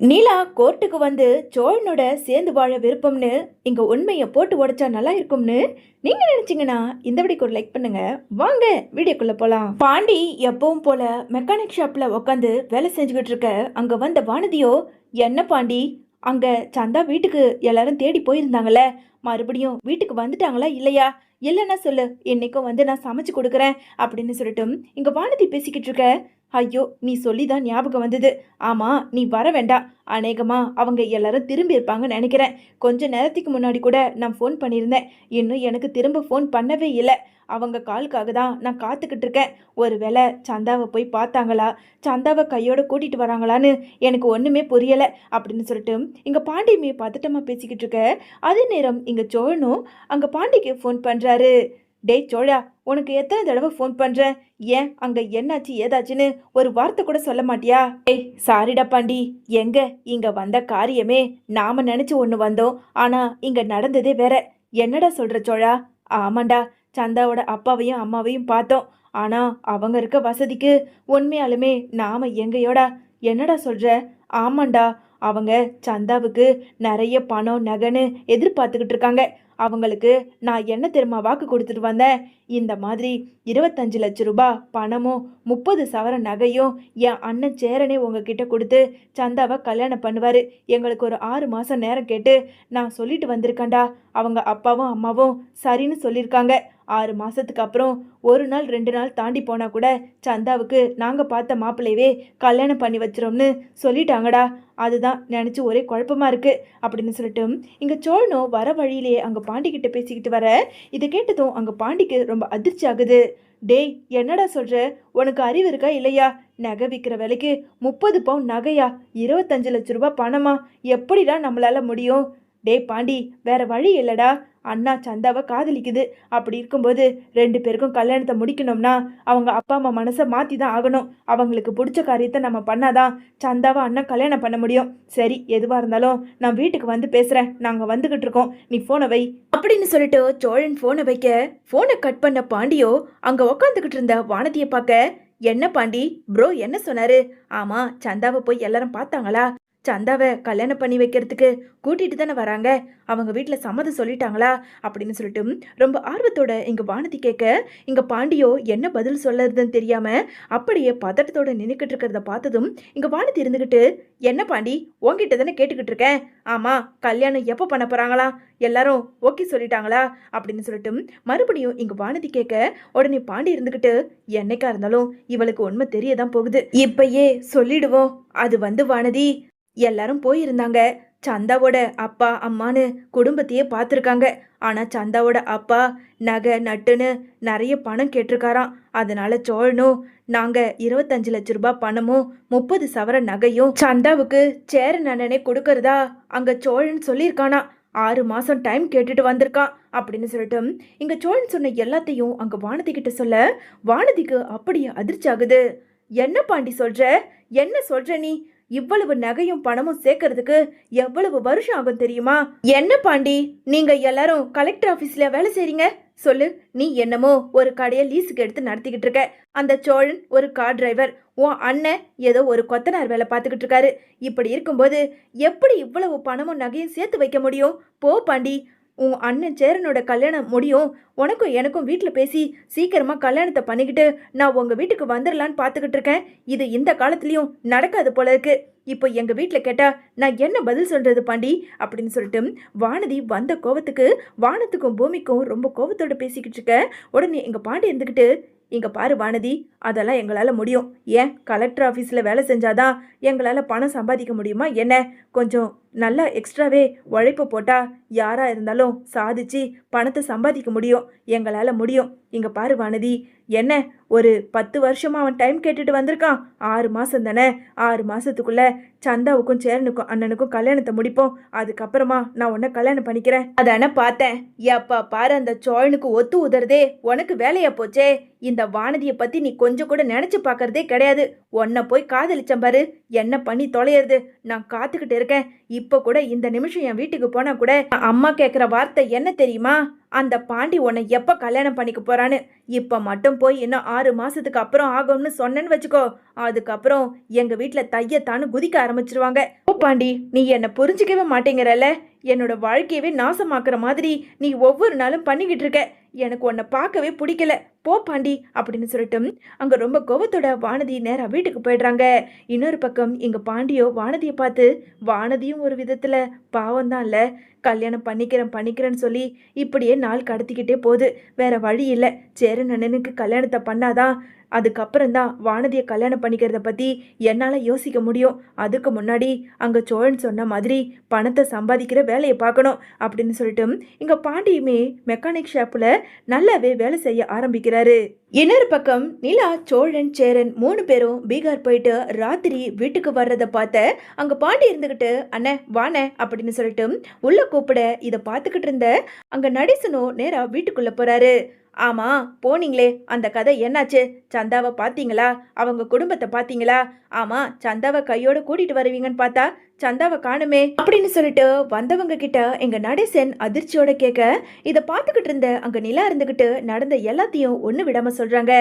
நீலா கோர்ட்டுக்கு வந்து சோழனோட சேர்ந்து வாழ விருப்பம்னு இங்க உண்மையை போட்டு உடைச்சா நல்லா இருக்கும்னு நீங்க நினைச்சீங்கன்னா இந்த வீடியோக்கு ஒரு லைக் பண்ணுங்க. வாங்க வீடியோக்குள்ள போலாம். பாண்டி எப்பவும் போல மெக்கானிக் ஷாப்ல உட்காந்து வேலை செஞ்சுக்கிட்டு இருக்க அங்க வந்த வானதியோ, என்ன பாண்டி, அங்க சந்தா வீட்டுக்கு எல்லாரும் தேடி போயிருந்தாங்கல்ல, மறுபடியும் வீட்டுக்கு வந்துட்டாங்களா இல்லையா? இல்லைன்னா சொல்லு, இன்னைக்கும் வந்து நான் சமைச்சு கொடுக்குறேன் அப்படின்னு சொல்லிட்டு இங்க வானதி பேசிக்கிட்டு இருக்க. ஐயோ, நீ சொல்லிதான் ஞாபகம் வந்தது. ஆமா, நீ வர வேண்டாம். அநேகமா அவங்க எல்லாரும் திரும்பி இருப்பாங்கன்னு நினைக்கிறேன். கொஞ்ச நேரத்துக்கு முன்னாடி கூட நான் ஃபோன் பண்ணியிருந்தேன். இன்னும் எனக்கு திரும்ப ஃபோன் பண்ணவே இல்லை. அவங்க காலுக்காக தான் நான் காத்துக்கிட்டு இருக்கேன். ஒருவேளை சந்தாவை போய் பார்த்தாங்களா, சந்தாவை கையோட கூட்டிட்டு வராங்களான்னு எனக்கு ஒன்றுமே புரியலை அப்படின்னு சொல்லிட்டு இங்கே பாண்டியமே பதட்டமாக பேசிக்கிட்டு இருக்க. அதே நேரம் இங்கே சோழனும் அங்கே பாண்டிக்கு ஃபோன் பண்ணுறாரு. டேய் சோழா, உனக்கு எத்தனை தடவை ஃபோன் பண்ணுறேன்? ஏன் அங்கே என்னாச்சு ஏதாச்சுன்னு ஒரு வார்த்தை கூட சொல்ல மாட்டியா? ஏய் சாரிடா பாண்டி, எங்க இங்கே வந்த காரியமே நாம நினச்சி ஒன்று வந்தோம், ஆனால் இங்கே நடந்ததே வேற. என்னடா சொல்கிற சோழா? ஆமாண்டா, சந்தாவோட அப்பாவையும் அம்மாவையும் பார்த்தோம். ஆனால் அவங்க இருக்க வசதிக்கு உண்மையாலுமே நாம எங்கேயோடா? என்னடா சொல்கிற? ஆமாண்டா, அவங்க சந்தாவுக்கு நிறைய பணம் நகைன்னு எதிர்பார்த்துக்கிட்டு இருக்காங்க. அவங்களுக்கு நான் என்ன தெரியுமா வாக்கு கொடுத்துட்டு வந்தேன்? இந்த மாதிரி 25 லட்சம் ரூபாய் பணமும் 30 சவர நகையும் என் அண்ணன் சேரனே உங்ககிட்ட கொடுத்து சந்தாவை கல்யாணம் பண்ணுவார். எங்களுக்கு ஒரு 6 மாதம் நேரம் கேட்டு நான் சொல்லிட்டு வந்திருக்கேன்டா. அவங்க அப்பாவும் அம்மாவும் சரின்னு சொல்லியிருக்காங்க. 6 மாதத்துக்கு அப்புறம் 1 நாள் 2 நாள் தாண்டி போனால் கூட சந்தாவுக்கு நாங்கள் பார்த்த மாப்பிள்ளையவே கல்யாணம் பண்ணி வச்சிரோம்னு சொல்லிட்டாங்கடா. அதுதான் நினச்சி ஒரே குழப்பமாக இருக்குது அப்படின்னு சொல்லிட்டு இங்கே சோழனும் வர வழியிலேயே அங்கே பாண்டிக்கிட்ட பேசிக்கிட்டு வர. இதை கேட்டதும் அங்கே பாண்டிக்கு ரொம்ப அதிர்ச்சி ஆகுது. டேய் என்னடா சொல்கிற? உனக்கு அறிவு இருக்கா இல்லையா? நகை விற்கிற விலைக்கு 30 பவுன் நகையா? 25 லட்சம் ரூபாய் பணமா? எப்படிடா நம்மளால முடியும்? டேய் பாண்டி, வேற வழி இல்லைடா. அண்ணா சந்தாவை காதலிக்குது. அப்படி இருக்கும்போது 2 பேருக்கும் கல்யாணத்தை முடிக்கணும்னா அவங்க அப்பா அம்மா மனசை மாற்றி தான் ஆகணும். அவங்களுக்கு பிடிச்ச காரியத்தை நம்ம பண்ணாதான் சந்தாவை அண்ணா கல்யாணம் பண்ண முடியும். சரி, எதுவாக இருந்தாலும் நான் வீட்டுக்கு வந்து பேசுகிறேன், நாங்கள் வந்துக்கிட்டு இருக்கோம், நீ ஃபோனை வை அப்படின்னு சொல்லிட்டு சோழன் ஃபோனை வைக்க, ஃபோனை கட் பண்ண பாண்டியோ அங்கே உக்காந்துக்கிட்டு இருந்த வானதியை பார்க்க, என்ன பாண்டி ப்ரோ என்ன சொன்னாரு? ஆமாம், சந்தாவை போய் எல்லாரும் பார்த்தாங்களா? சந்தாவை கல்யாணம் பண்ணி வைக்கிறதுக்கு கூட்டிட்டு தானே வராங்க. அவங்க வீட்டில் சம்மதம் சொல்லிட்டாங்களா அப்படின்னு சொல்லிட்டு ரொம்ப ஆர்வத்தோட இங்கே வானதி கேட்க, இங்கே பாண்டியோ என்ன பதில் சொல்லறதுன்னு தெரியாமல் அப்படியே பதட்டத்தோட நின்றுக்கிட்டு இருக்கிறத பார்த்ததும் இங்கே வானதி இருந்துக்கிட்டு, என்ன பாண்டி உங்ககிட்ட தானே கேட்டுக்கிட்டு இருக்கேன். ஆமாம், கல்யாணம் எப்போ பண்ண போகிறாங்களா? எல்லாரும் ஓகே சொல்லிட்டாங்களா அப்படின்னு சொல்லிட்டு மறுபடியும் இங்கே வானதி கேட்க, உடனே பாண்டி இருந்துக்கிட்டு, என்னைக்கா இருந்தாலும் இவளுக்கு உண்மை தெரியதான் போகுது, இப்பயே சொல்லிடுவோம். அது வந்து வானதி, எல்லாரும் போயிருந்தாங்க. சந்தாவோட அப்பா அம்மான்னு குடும்பத்தையே பார்த்துருக்காங்க. ஆனால் சந்தாவோட அப்பா நகை நட்டுன்னு நிறைய பணம் கேட்டிருக்காராம். அதனால சோழனும் நாங்கள் 25 லட்சம் ரூபாய் பணமும் 30 சவர நகையும் சந்தாவுக்கு சேரன் அண்ணனே கொடுக்கறதா அங்கே சோழன் சொல்லியிருக்கானா. 6 மாதம் டைம் கேட்டுட்டு வந்திருக்கான் அப்படின்னு சொல்லிட்டு இங்கே சோழன் சொன்ன எல்லாத்தையும் அங்கே வானதி கிட்ட சொல்ல, வானதிக்கு அப்படியே அதிர்ச்சி ஆகுது. என்ன பாண்டி சொல்ற? என்ன சொல்ற நீ? இவ்வளவு நகையும் பணமும் சேர்க்கறதுக்கு எவ்வளவு வருஷம் ஆகும் தெரியுமா? என்ன பாண்டி, நீங்க எல்லாரும் கலெக்டர் ஆபீஸ்ல வேலை செய்றீங்க? சொல்லு, நீ என்னமோ ஒரு கடையை லீஸுக்கு எடுத்து நடத்திக்கிட்டு இருக்க. அந்த சோழன் ஒரு கார் டிரைவர், உன் அண்ணன் ஏதோ ஒரு கொத்தனார் வேலை பார்த்துக்கிட்டு இருக்காரு. இப்படி இருக்கும்போது எப்படி இவ்வளவு பணமும் நகையும் சேர்த்து வைக்க முடியும்? போ பாண்டி, உன் அண்ணன் சேரனோட கல்யாணம் முடியும், உனக்கும் எனக்கும் வீட்டில் பேசி சீக்கிரமாக கல்யாணத்தை பண்ணிக்கிட்டு நான் உங்கள் வீட்டுக்கு வந்துடலான்னு பார்த்துக்கிட்டு இருக்கேன். இது இந்த காலத்துலேயும் நடக்காது போல இருக்கு. இப்போ எங்கள் வீட்டில் கேட்டால் நான் என்ன பதில் சொல்கிறது பாண்டி அப்படின்னு சொல்லிட்டு வானதி வந்த கோவத்துக்கு வானத்துக்கும் பூமிக்கும் ரொம்ப கோவத்தோடு பேசிக்கிட்டு இருக்க. உடனே எங்கள் பாண்டி இருந்துக்கிட்டு, இங்கே பாரு வானதி, அதெல்லாம் எங்களால் முடியும். ஏன் கலெக்டர் ஆஃபீஸில் வேலை செஞ்சாதான் எங்களால் பணம் சம்பாதிக்க முடியுமா என்ன? கொஞ்சம் நல்லா எக்ஸ்ட்ராவே உழைப்பு போட்டால் யாராக இருந்தாலும் சாதிச்சு பணத்தை சம்பாதிக்க முடியும். எங்களால் முடியும். இங்கே பாரு வானதி, என்ன ஒரு 10 வருஷமாக அவன் டைம் கேட்டுட்டு வந்திருக்கான். 6 மாதம் தானே, 6 மாதத்துக்குள்ளே சந்தாவுக்கும் சேரனுக்கும் அண்ணனுக்கும் கல்யாணத்தை முடிப்போம். அதுக்கப்புறமா நான் உன்னை கல்யாணம் பண்ணிக்கிறேன். அதானே பார்த்தேன். எப்பா பாரு அந்த சோழனுக்கு ஒத்து உதறதே உனக்கு வேலையா போச்சே. இந்த வானதியை பற்றி நீ கொஞ்சம் கூட நினச்சி பார்க்கறதே கிடையாது. உன்னை போய் காதலிச்சம் பாரு, என்ன பண்ணி தொலையிறது? நான் காத்துக்கிட்டு இருக்கேன். இப்போ கூட இந்த நிமிஷம் என் வீட்டுக்கு போனால் கூட அம்மா கேட்குற வார்த்தை என்ன தெரியுமா? அந்த பாண்டி உன்னை எப்ப கல்யாணம் பண்ணிக்க போறான்னு. இப்ப மட்டும் போய் இன்னும் 6 மாசத்துக்கு அப்புறம் ஆகும்னு சொன்னேன்னு வச்சுக்கோ, அதுக்கப்புறம் எங்க வீட்டுல தையத்தான்னு குதிக்க ஆரம்பிச்சிருவாங்க. ஓ பாண்டி, நீ என்ன புரிஞ்சுக்கவே மாட்டேங்கிறல்ல. என்னோட வாழ்க்கையவே நாசமாக்குற மாதிரி நீ ஒவ்வொரு நாளும் பண்ணிக்கிட்டு இருக்க. எனக்கு உன்னை பார்க்கவே பிடிக்கல. போ பாண்டி அப்படின்னு சொல்லிட்டு அங்க ரொம்ப கோவத்தோட வானதி நேரா வீட்டுக்கு போயிடுறாங்க. இன்னொரு பக்கம் இங்க பாண்டியோ வானதியை பார்த்து, வானதியும் ஒரு விதத்துல பாவம் தான் இல்ல, கல்யாணம் பண்ணிக்கிறேன்னு சொல்லி இப்படியே நாள் கடத்திக்கிட்டே போகுது. வேற வழி இல்லை, சேரன் அண்ணனுக்கு கல்யாணத்தை பண்ணாதான் அதுக்கப்புறம் தான் வானதியை கல்யாணம் பண்ணிக்கிறத பற்றி என்னால் யோசிக்க முடியும். அதுக்கு முன்னாடி அங்கே சோழன் சொன்ன மாதிரி பணத்தை சம்பாதிக்கிற வேலையை பார்க்கணும் அப்படின்னு சொல்லிட்டு இங்கே பாண்டியுமே மெக்கானிக் ஷாப்பில் நல்லாவே வேலை செய்ய ஆரம்பிக்கிறாரு. இன்னொரு பக்கம் நிலா, சோழன், சேரன் 3 பேரும் பீகார் போயிட்டு ராத்திரி வீட்டுக்கு வர்றத பார்த்த அங்கே பாண்டி இருந்துக்கிட்டு, அண்ணே வாண்ணே அப்படின்னு சொல்லிட்டு உள்ள கூப்பிட இதை பார்த்துக்கிட்டு இருந்த அங்கே நடேசனும் நேராக வீட்டுக்குள்ளே போகிறாரு. ஆமா போனீங்களே, அந்த கதை என்னாச்சு? சந்தாவை பார்த்தீங்களா? அவங்க குடும்பத்தை பார்த்தீங்களா? ஆமா, சந்தாவை கையோட கூட்டிட்டு வருவீங்கன்னு பார்த்தா சந்தாவை காணுமே அப்படின்னு சொல்லிட்டு வந்தவங்க கிட்ட எங்க நடேசன் அதிர்ச்சியோட கேட்க, இதை பார்த்துக்கிட்டு இருந்த அங்க நிலா இருந்துகிட்டு நடந்த எல்லாத்தையும் ஒண்ணு விடாம சொல்றாங்க.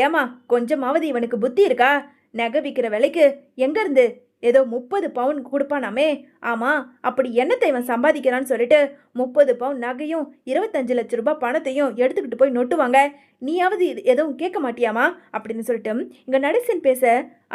ஏமா, கொஞ்சமாவது இவனுக்கு புத்தி இருக்கா? நகை விற்கிற விலைக்கு எங்க இருந்து ஏதோ 30 பவுன் கொடுப்பானாமே. ஆமா, அப்படி என்னத்தை இவன் சம்பாதிக்கிறான்னு சொல்லிட்டு 30 பவுன் நகையும் 25 லட்சம் ரூபாய் பணத்தையும் எடுத்துக்கிட்டு போய் நொட்டுவாங்க. நீயாவது எதுவும் கேட்க மாட்டியாமா அப்படின்னு சொல்லிட்டு இங்க நடேசன் பேச,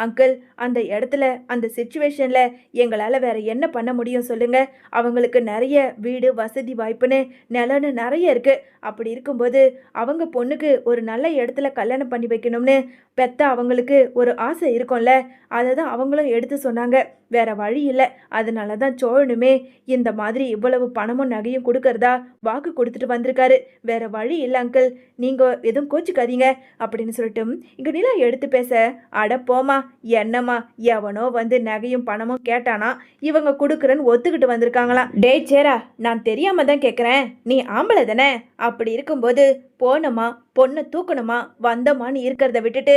அங்கிள், அந்த இடத்துல அந்த சிச்சுவேஷன்ல எங்களால் வேற என்ன பண்ண முடியும் சொல்லுங்க. அவங்களுக்கு நிறைய வீடு வசதி வாய்ப்புன்னு நிலன்னு நிறைய இருக்கு. அப்படி இருக்கும்போது அவங்க பொண்ணுக்கு ஒரு நல்ல இடத்துல கல்யாணம் பண்ணி வைக்கணும்னு பெத்த அவங்களுக்கு ஒரு ஆசை இருக்கும்ல, அதை தான் அவங்களும் எடுத்து சொன்னாங்க. வேற வழி இல்லை. அதனால தான் சோழனுமே இந்த மாதிரி இவ்வளவு பணமும் நகையும் கொடுக்கறதா வாக்கு கொடுத்துட்டு வந்திருக்காரு. வேற வழி இல்லை அங்கிள், நீங்க எதுவும் கோச்சிக்காதீங்க அப்படின்னு சொல்லிட்டு இங்க நிலா எடுத்து பேச, அட போமா, என்னம்மா, எவனோ வந்து நகையும் பணமும் கேட்டானா, இவங்க கொடுக்குறேன்னு ஒத்துக்கிட்டு வந்திருக்காங்களாம். டே சேரா, நான் தெரியாம தான் கேட்குறேன், நீ ஆம்பளை தானே? அப்படி இருக்கும்போது போனோமா பொண்ணை தூக்கணுமா வந்தோமான்னு இருக்கிறத விட்டுட்டு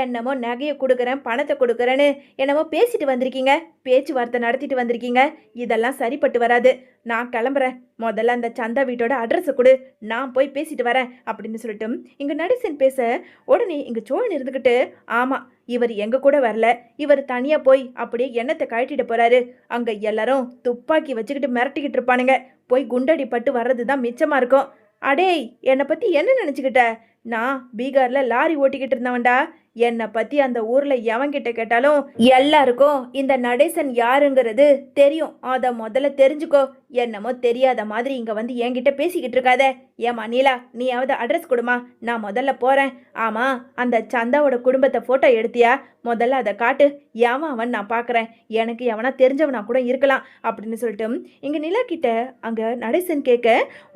என்னமோ நகையை கொடுக்குறேன் பணத்தை கொடுக்குறேன்னு என்னமோ பேசிட்டு வந்திருக்கீங்க, பேச்சுவார்த்தை நடத்திட்டு வந்திருக்கீங்க. இதெல்லாம் சரிப்பட்டு வராது. நான் கிளம்புறேன். முதல்ல அந்த சந்தா வீட்டோட அட்ரஸை கொடு, நான் போய் பேசிட்டு வரேன் அப்படின்னு சொல்லிட்டு இங்க நடேசன் பேச, உடனே இங்க சோழன் இருந்துக்கிட்டு, ஆமா, இவர் எங்க கூட வரல, இவர் தனியா போய் அப்படியே எண்ணத்தை கழட்டிட்டு போறாரு. அங்க எல்லாரும் துப்பாக்கி வச்சுக்கிட்டு மிரட்டிக்கிட்டு இருப்பானுங்க. போய் குண்டடி பட்டு வர்றதுதான் மிச்சமா இருக்கும். அடேய், என்னை பத்தி என்ன நினைச்சுக்கிட்ட? நான் பீகார்ல லாரி ஓட்டிக்கிட்டு இருந்தவன்டா. என்னை பத்தி அந்த ஊர்ல எவன்கிட்ட கேட்டாலும் எல்லாருக்கும் இந்த நடேசன் யாருங்கிறது தெரியும். அத முதல்ல தெரிஞ்சுக்கோ. என்னமோ தெரியாத மாதிரி இங்க வந்து என்கிட்ட பேசிக்கிட்டு இருக்காத. ஏமா நீலா, நீயாவது அட்ரஸ் கொடுமா, நான் முதல்ல போறேன். ஆமா, அந்த சந்தாவோட குடும்பத்தை போட்டோ எடுத்தியா? முதல்ல அதை காட்டு. ஏமா அவன் நான் பாக்குறேன், எனக்கு எவனா தெரிஞ்சவனா கூட இருக்கலாம் அப்படின்னு சொல்லிட்டு இங்க நிலா கிட்ட அங்க நடேசன் கேட்க,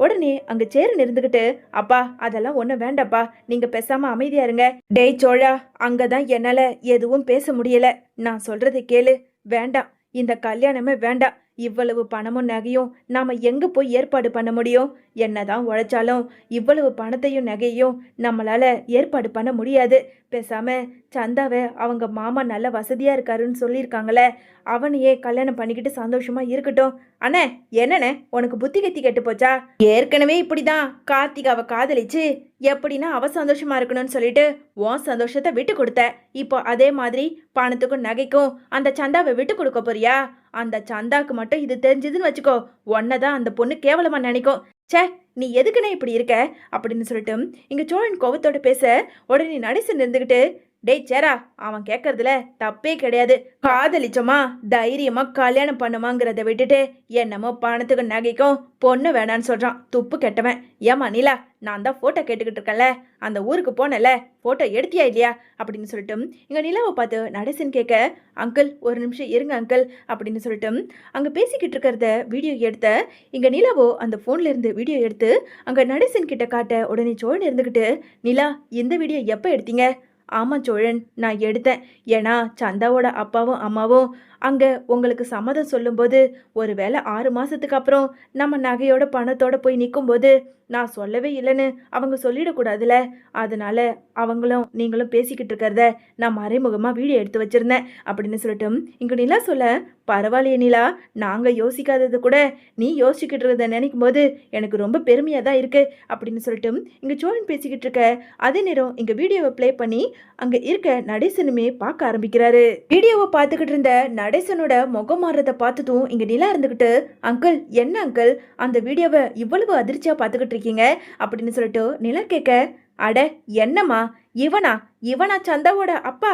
உடனே அங்க சேரன் இருந்துகிட்டு, அப்பா அதெல்லாம் ஒன்றும் வேண்டாப்பா, நீங்க பேசாம அமைதியா இருங்க. டேய் சோழா, அங்கதான் என்னால எதுவும் பேச முடியல. நான் சொல்றதை கேளு. வேண்டாம், இந்த கல்யாணமே வேண்டாம். இவ்வளவு பணமும் நகையும் நாம எங்க போய் ஏற்பாடு பண்ண முடியும்? என்னதான் உழைச்சாலும் இவ்வளவு பணத்தையும் நகையும் நம்மளால ஏற்பாடு பண்ண முடியாது. பேசாம சந்தாவை அவங்க மாமா நல்ல வசதியா இருக்காருன்னு சொல்லியிருக்காங்களே, அவனையே கல்யாணம் பண்ணிக்கிட்டு சந்தோஷமா இருக்கட்டும். அண்ணே, என்னண்ணே உனக்கு புத்தி கத்தி கெட்டு போச்சா? ஏற்கனவே இப்படிதான் கார்த்திகாவை காதலிச்சு எப்படின்னா அவ சந்தோஷமா இருக்கணும்னு சொல்லிட்டு உன் சந்தோஷத்தை விட்டு கொடுத்த. இப்போ அதே மாதிரி பணத்துக்கும் நகைக்கும் அந்த சந்தாவை விட்டு கொடுக்க போறியா? அந்த சந்தாக்கு மட்டும் இது தெரிஞ்சதுன்னு வச்சுக்கோ, உன்னதான் அந்த பொண்ணு கேவலமா நினைக்கும். சே, நீ எதுக்குன்னு இப்படி இருக்க அப்படின்னு சொல்லிட்டு இங்க சோழன் கோவத்தோட பேச, உடனே நடேசன் இருந்துகிட்டு, டேய் சேரா, அவன் கேட்கறதுல தப்பே கிடையாது. காதலிச்சோமா தைரியமா கல்யாணம் பண்ணுமாங்கிறத விட்டுட்டு என்னமோ பணத்துக்கு நகைக்கும் பொண்ணு வேணான்னு சொல்றான். துப்பு கெட்டவன். ஏமா நீலா, நான் தான் போட்டோ கேட்டுக்கிட்டு இருக்கேன்ல, அந்த ஊருக்கு போனல, போட்டோ எடுத்தியா இல்லையா அப்படின்னு சொல்லிட்டு இங்க நிலாவை பார்த்து நடேசன் கேட்க, அங்கிள் ஒரு நிமிஷம் இருங்க அங்கிள் அப்படின்னு சொல்லிட்டு அங்க பேசிக்கிட்டு இருக்கிறத வீடியோ எடுத்த இங்க நிலாவோ அந்த போன்ல இருந்து வீடியோ எடுத்து அங்க நடேசன் கிட்ட காட்ட, உடனே சோழன் இருந்துகிட்டு, நிலா, இந்த வீடியோ எப்போ எடுத்தீங்க? ஆமாம் சோழன், நான் எடுத்தேன். ஏன்னா சந்தாவோட அப்பாவும் அம்மாவும் அங்க உங்களுக்கு சம்மதம் சொல்லும்போது ஒருவேளை 6 மாசத்துக்கு அப்புறம் நம்ம நகையோட பணத்தோட போய் நிக்கும்போது நான் சொல்லவே இல்லைன்னு அவங்க சொல்லிடக்கூடாதுல. அதனால அவங்களும் நீங்களும் பேசிக்கிட்டு இருக்கிறத நான் மறைமுகமா வீடியோ எடுத்து வச்சிருந்தேன் அப்படின்னு சொல்லிட்டு இங்க நிலா சொல்ல, பரவாயில்லையே நிலா, நாங்க யோசிக்காதது கூட நீ யோசிச்சுக்கிட்டு இருக்கிறத நினைக்கும் போது எனக்கு ரொம்ப பெருமையா தான் இருக்கு அப்படின்னு சொல்லிட்டு இங்க சோழன் பேசிக்கிட்டு இருக்க அதே நேரம் இங்க வீடியோவை ப்ளே பண்ணி அங்க இருக்க நடேசனுமே பார்க்க ஆரம்பிக்கிறாரு. வீடியோவை பார்த்துக்கிட்டு இருந்த நடேசனோட முகம் மாறுறத பார்த்ததும் இங்க நிலா இருந்துகிட்டு, அங்கிள் என்ன அங்கிள் அந்த வீடியோவை இவ்வளவு அதிர்ச்சியா பார்த்துக்கிட்டு இருக்கீங்க அப்படின்னு சொல்லிட்டு நிலா கேட்க, அட என்னம்மா, இவனா இவனா சந்தாவோட அப்பா?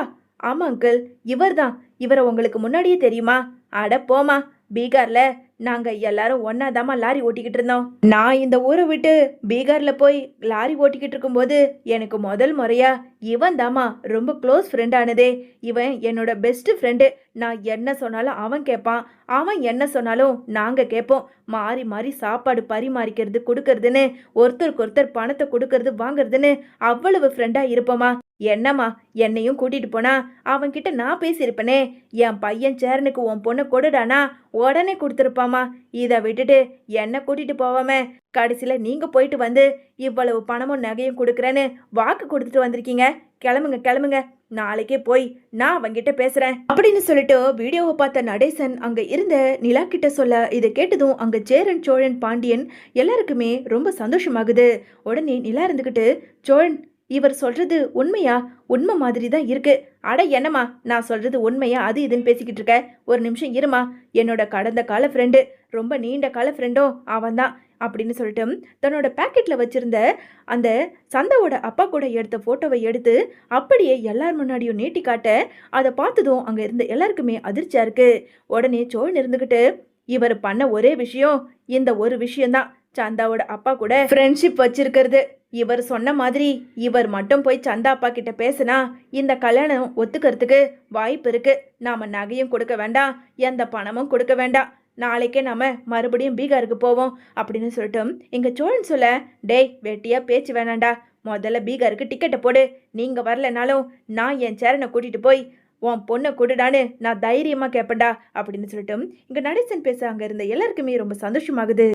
ஆமா அங்கிள், இவர்தான். இவரை உங்களுக்கு முன்னாடியே தெரியுமா? அட போமா, பீகார்ல நாங்க எல்லாரும் ஒன்னாதாமா லாரி ஓட்டிக்கிட்டு இருந்தோம். நான் இந்த ஊரை விட்டு பீகார்ல போய் லாரி ஓட்டிக்கிட்டு இருக்கும்போது எனக்கு முதல் முறையா இவன் தாமா ரொம்ப க்ளோஸ் ஃப்ரெண்ட் ஆனதே. இவன் என்னோட பெஸ்ட் ஃப்ரெண்டு. நான் என்ன சொன்னாலும் அவன் கேட்பான், அவன் என்ன சொன்னாலும் நாங்க கேட்போம். மாறி மாறி சாப்பாடு பரிமாறிக்கிறது கொடுக்கறதுன்னு, ஒருத்தருக்கு ஒருத்தர் பணத்தை கொடுக்கறது வாங்குறதுன்னு அவ்வளவு ஃப்ரெண்டா இருப்போமா. என்னம்மா, என்னையும் கூட்டிட்டு போனா அவன்கிட்ட நான் பேசியிருப்பனே, என் பையன் சேரனுக்கு உன் பொண்ணை கொடுடானா உடனே கொடுத்துருப்பாமா. இதை விட்டுட்டு என்ன கூட்டிட்டு போவாம கடைசியில நீங்க போயிட்டு வந்து இவ்வளவு பணமும் நகையும் கொடுக்குறேன்னு வாக்கு கொடுத்துட்டு வந்திருக்கீங்க. கிளம்புங்க கிளம்புங்க, நாளைக்கே போய் நான் அவங்கிட்ட பேசுறேன் அப்படின்னு சொல்லிட்டு வீடியோவை பார்த்த நடேசன் அங்க இருந்த நிலா கிட்ட சொல்ல, இதை கேட்டதும் அங்க சேரன் சோழன் பாண்டியன் எல்லாருக்குமே ரொம்ப சந்தோஷமாகுது. உடனே நிலா இருந்துகிட்டு, சோழன் இவர் சொல்றது உண்மையா? உண்மை மாதிரி தான் இருக்கு. அட என்னம்மா, நான் சொல்றது உண்மையா அது இதுன்னு பேசிக்கிட்டு இருக்க? ஒரு நிமிஷம் இருமா, என்னோட கடந்த கால ஃப்ரெண்டு, ரொம்ப நீண்ட கால ஃப்ரெண்டும் அவன் தான் அப்படின்னு சொல்லிட்டு தன்னோட பேக்கெட்ல வச்சிருந்த அந்த சந்தாவோட அப்பா கூட எடுத்த போட்டோவை எடுத்து அப்படியே எல்லார் முன்னாடியும் நீட்டி காட்ட, அதை பார்த்ததும் அங்க இருந்த எல்லாருக்குமே அதிர்ச்சியா இருக்கு. உடனே சோழன் இருந்துகிட்டு, இவர் பண்ண ஒரே விஷயம் இந்த ஒரு விஷயம்தான், சந்தாவோட அப்பா கூட ஃப்ரெண்ட்ஷிப் வச்சிருக்கிறது. இவர் சொன்ன மாதிரி இவர் மட்டும் போய் சந்தா அப்பா கிட்ட பேசினா இந்த கல்யாணம் ஒத்துக்கிறதுக்கு வாய்ப்பு இருக்கு. நாம நகையும் கொடுக்க வேண்டாம், எந்த பணமும் கொடுக்க வேண்டாம், நாளைக்கே நாம மறுபடியும் பீகாருக்கு போவோம் அப்படின்னு சொல்லிட்டு எங்க சோழன் சொல்ல, டேய் வெட்டியா பேச்சு வேணாண்டா, முதல்ல பீகாருக்கு டிக்கெட்டை போடு. நீங்க வரலனாலும் நான் என் சேரனை கூட்டிட்டு போய் உன் பொண்ணை கொடுடான்னு நான் தைரியமா கேட்பேன்டா அப்படின்னு சொல்லிட்டு இங்க நடேசன் பேச அங்க இருந்த எல்லாருக்குமே ரொம்ப சந்தோஷமாகுது.